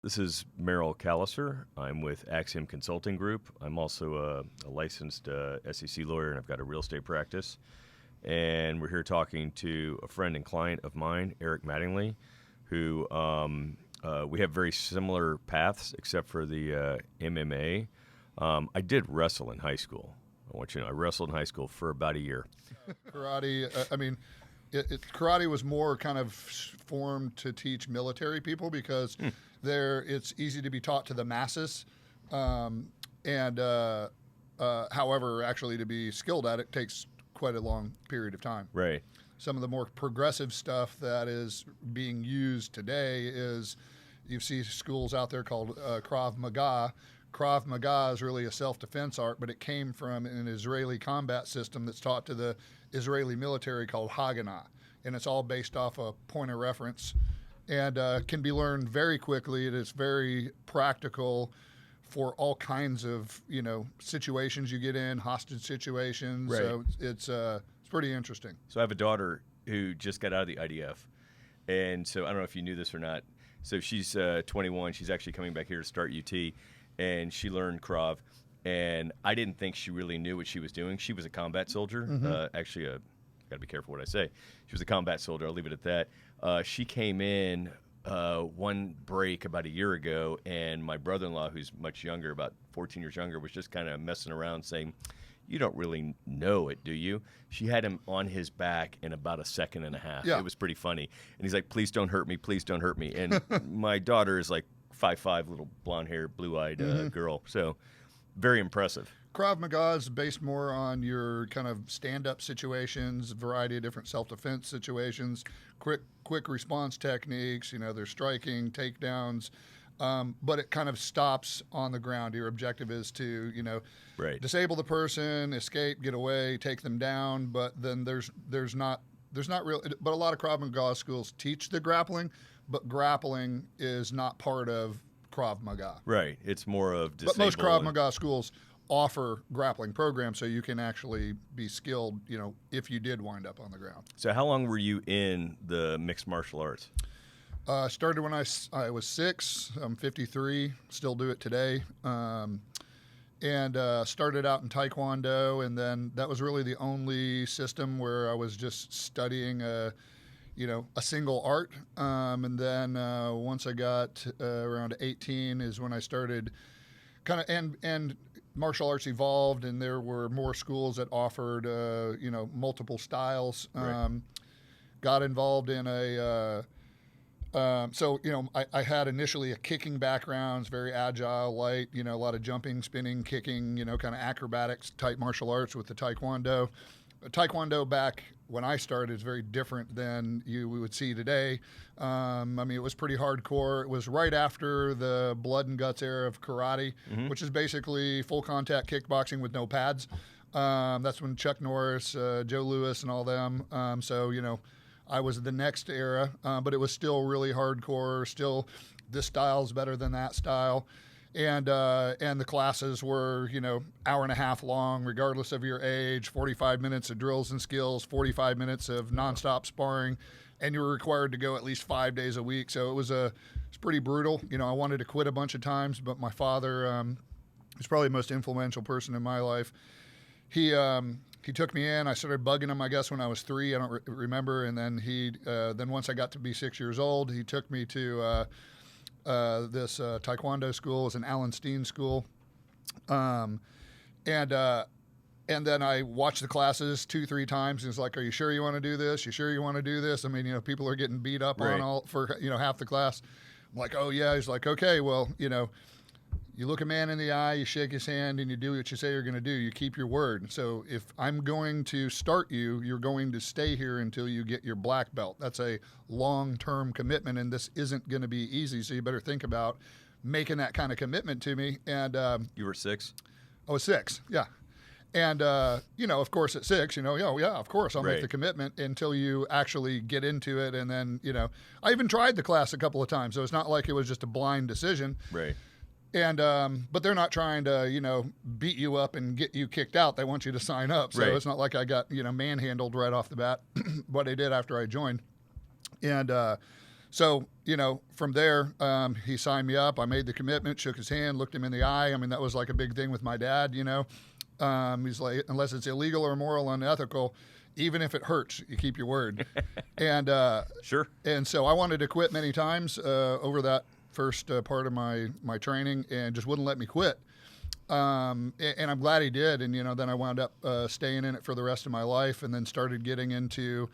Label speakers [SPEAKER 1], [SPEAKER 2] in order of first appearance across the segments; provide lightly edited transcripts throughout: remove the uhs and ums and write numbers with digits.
[SPEAKER 1] This is Merrill Kaliser. I'm with Axiom Consulting Group. I'm also a licensed SEC lawyer, and I've got a real estate practice. And we're here talking to a friend and client of mine, Eric Mattingly, who we have very similar paths except for the MMA. I did wrestle in high school. I want you to know, I wrestled in high school for about a year.
[SPEAKER 2] Karate, karate was more kind of formed to teach military people because it's easy to be taught to the masses. However, actually to be skilled at it takes quite a long period of time.
[SPEAKER 1] Right.
[SPEAKER 2] Some of the more progressive stuff that is being used today is you see schools out there called Krav Maga. Krav Maga is really a self-defense art, but it came from an Israeli combat system that's taught to the Israeli military called Haganah. And it's all based off a point of reference and can be learned very quickly. It is very practical for all kinds of, situations you get in, hostage situations.
[SPEAKER 1] Right.
[SPEAKER 2] So it's pretty interesting.
[SPEAKER 1] So I have a daughter who just got out of the IDF. And so I don't know if you knew this or not. So she's 21. She's actually coming back here to start UT. And she learned Krav, and I didn't think she really knew what she was doing. She was a combat soldier. Actually, got to be careful what I say. She was a combat soldier. I'll leave it at that. She came in one break about a year ago, and my brother-in-law, who's much younger, about 14 years younger, was just kind of messing around saying, "You don't really know it, do you?" She had him on his back in about a second and a half.
[SPEAKER 2] Yeah.
[SPEAKER 1] It was pretty funny. And he's like, "Please don't hurt me. Please don't hurt me." And my daughter is like 5'5", little blonde-haired, blue-eyed girl. So very impressive.
[SPEAKER 2] Krav Maga is based more on your kind of stand-up situations, a variety of different self-defense situations, quick response techniques. There's striking, takedowns, but it kind of stops on the ground. Your objective is to,
[SPEAKER 1] Right.
[SPEAKER 2] disable the person, escape, get away, take them down. But then there's not real. But a lot of Krav Maga schools teach the grappling, but grappling is not part of Krav Maga.
[SPEAKER 1] Right. It's more of disable.
[SPEAKER 2] But most Krav Maga schools offer grappling programs so you can actually be skilled, if you did wind up on the ground.
[SPEAKER 1] So how long were you in the mixed martial arts?
[SPEAKER 2] Started when I was 6. I'm 53. Still do it today. And started out in Taekwondo, and then that was really the only system where I was just studying a single art. And then once I got around 18 is when I started kind of, and martial arts evolved, and there were more schools that offered, multiple styles.
[SPEAKER 1] Right.
[SPEAKER 2] Got involved in I had initially a kicking background, it's very agile, light, a lot of jumping, spinning, kicking, kind of acrobatics type martial arts with the Taekwondo. Taekwondo back when I started is very different than we would see today. It was pretty hardcore. It was right after the blood and guts era of karate, which is basically full contact kickboxing with no pads. That's when Chuck Norris, Joe Louis, and all them. I was the next era, but it was still really hardcore. Still, this style's better than that style. And the classes were, hour and a half long, regardless of your age, 45 minutes of drills and skills, 45 minutes of nonstop sparring, and you were required to go at least 5 days a week. So it was pretty brutal. I wanted to quit a bunch of times, but my father, who's probably the most influential person in my life, he took me in. I started bugging him, I guess, when I was 3. I don't remember. And then then once I got to be 6 years old, he took me to this Taekwondo school. It was an Alan Steen school. And then I watched the classes 2-3 times. And it's like, "Are you sure you want to do this? You sure you want to do this?" People are getting beat up
[SPEAKER 1] Right.
[SPEAKER 2] on for half the class. I'm like, "Oh yeah." He's like, "Okay, well, you look a man in the eye, you shake his hand, and you do what you say you're going to do. You keep your word. So if I'm going to start you, you're going to stay here until you get your black belt. That's a long-term commitment, and this isn't going to be easy. So you better think about making that kind of commitment to me." And
[SPEAKER 1] You were 6?
[SPEAKER 2] I was 6, yeah. And, of course, at 6, yeah, of course, I'll
[SPEAKER 1] Right.
[SPEAKER 2] make the commitment until you actually get into it. And then, I even tried the class a couple of times. So it's not like it was just a blind decision.
[SPEAKER 1] Right.
[SPEAKER 2] And but they're not trying to beat you up and get you kicked out. They want you to sign up. So
[SPEAKER 1] Right.
[SPEAKER 2] it's not like I got manhandled right off the bat. What I did after I joined, and So, from there, he signed me up. I made the commitment, shook his hand, looked him in the eye. I mean, that was like a big thing with my dad, He's like, unless it's illegal or immoral, unethical, even if it hurts, you keep your word. And
[SPEAKER 1] Sure.
[SPEAKER 2] And so I wanted to quit many times over that first part of my training, and just wouldn't let me quit. And I'm glad he did. And, then I wound up staying in it for the rest of my life, and then started getting into,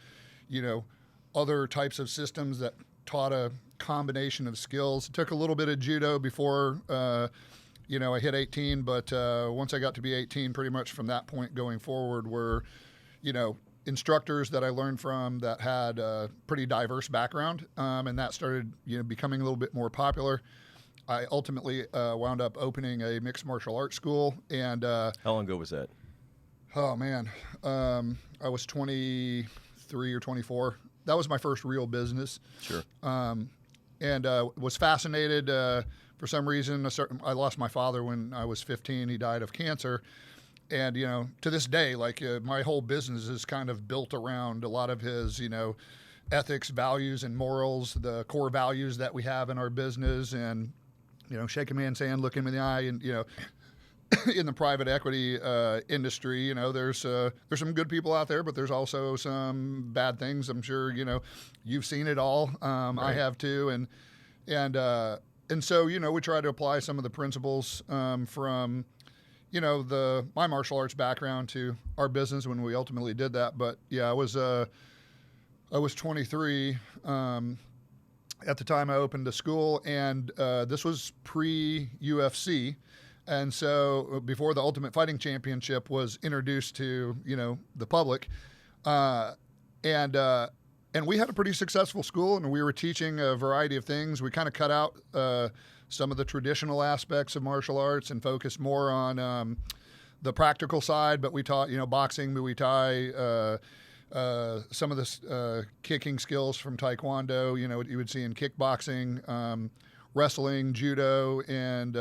[SPEAKER 2] other types of systems that taught a combination of skills. It took a little bit of judo before, I hit 18. But once I got to be 18, pretty much from that point going forward were, instructors that I learned from that had a pretty diverse background. And that started, becoming a little bit more popular. I ultimately wound up opening a mixed martial arts school. And
[SPEAKER 1] how long ago was that?
[SPEAKER 2] Oh, man. I was 23 or 24. That was my first real business.
[SPEAKER 1] Sure.
[SPEAKER 2] And was fascinated. For some reason, I lost my father when I was 15. He died of cancer. And, to this day, my whole business is kind of built around a lot of his, ethics, values, and morals, the core values that we have in our business. And, shake a man's hand, look him in the eye, and, in the private equity industry, there's some good people out there, but there's also some bad things. I'm sure you've seen it all.
[SPEAKER 1] Right.
[SPEAKER 2] I have too, and so we try to apply some of the principles from my martial arts background to our business when we ultimately did that. But yeah, I was 23 at the time I opened a school, and this was pre-UFC. And so before the Ultimate Fighting Championship was introduced to, the public, and we had a pretty successful school, and we were teaching a variety of things. We kind of cut out some of the traditional aspects of martial arts and focused more on the practical side. But we taught, boxing, Muay Thai, some of the kicking skills from Taekwondo, what you would see in kickboxing, wrestling, judo, and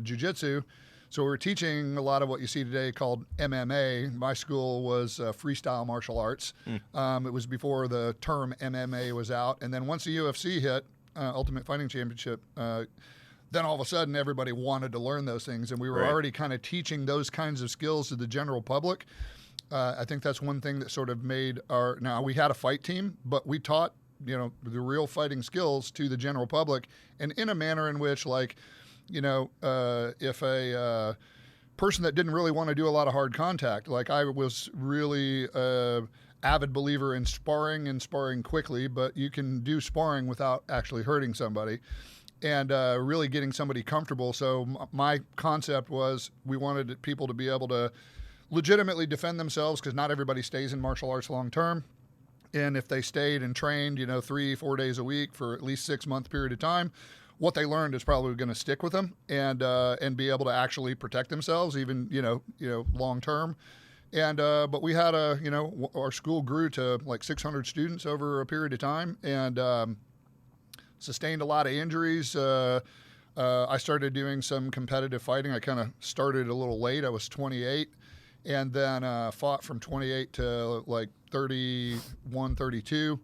[SPEAKER 2] jiu-jitsu. So we were teaching a lot of what you see today called MMA. My school was freestyle martial arts. It was before the term MMA was out. And then once the UFC hit, Ultimate Fighting Championship, then all of a sudden everybody wanted to learn those things. And we were already kind of teaching those kinds of skills to the general public. I think that's one thing that sort of made now we had a fight team, but we taught the real fighting skills to the general public, and in a manner in which, if a person that didn't really want to do a lot of hard contact, I was really avid believer in sparring and sparring quickly, but you can do sparring without actually hurting somebody, and really getting somebody comfortable. So my concept was we wanted people to be able to legitimately defend themselves, because not everybody stays in martial arts long term. And if they stayed and trained, 3-4 days a week for at least 6-month period of time, what they learned is probably going to stick with them, and be able to actually protect themselves, even long term. And but we had our school grew to 600 students over a period of time, and sustained a lot of injuries. I started doing some competitive fighting. I kind of started a little late. I was 28. And then fought from 28 to 31, 32,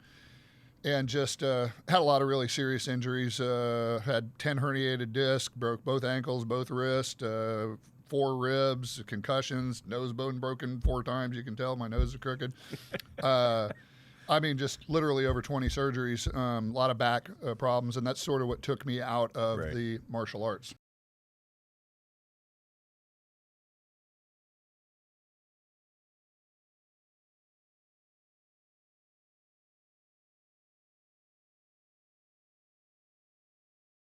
[SPEAKER 2] and just had a lot of really serious injuries. Had 10 herniated discs, broke both ankles, both wrists, 4 ribs, concussions, nose bone broken 4 times. You can tell my nose is crooked. Just literally over 20 surgeries, a lot of back problems, and that's sort of what took me out of the martial arts.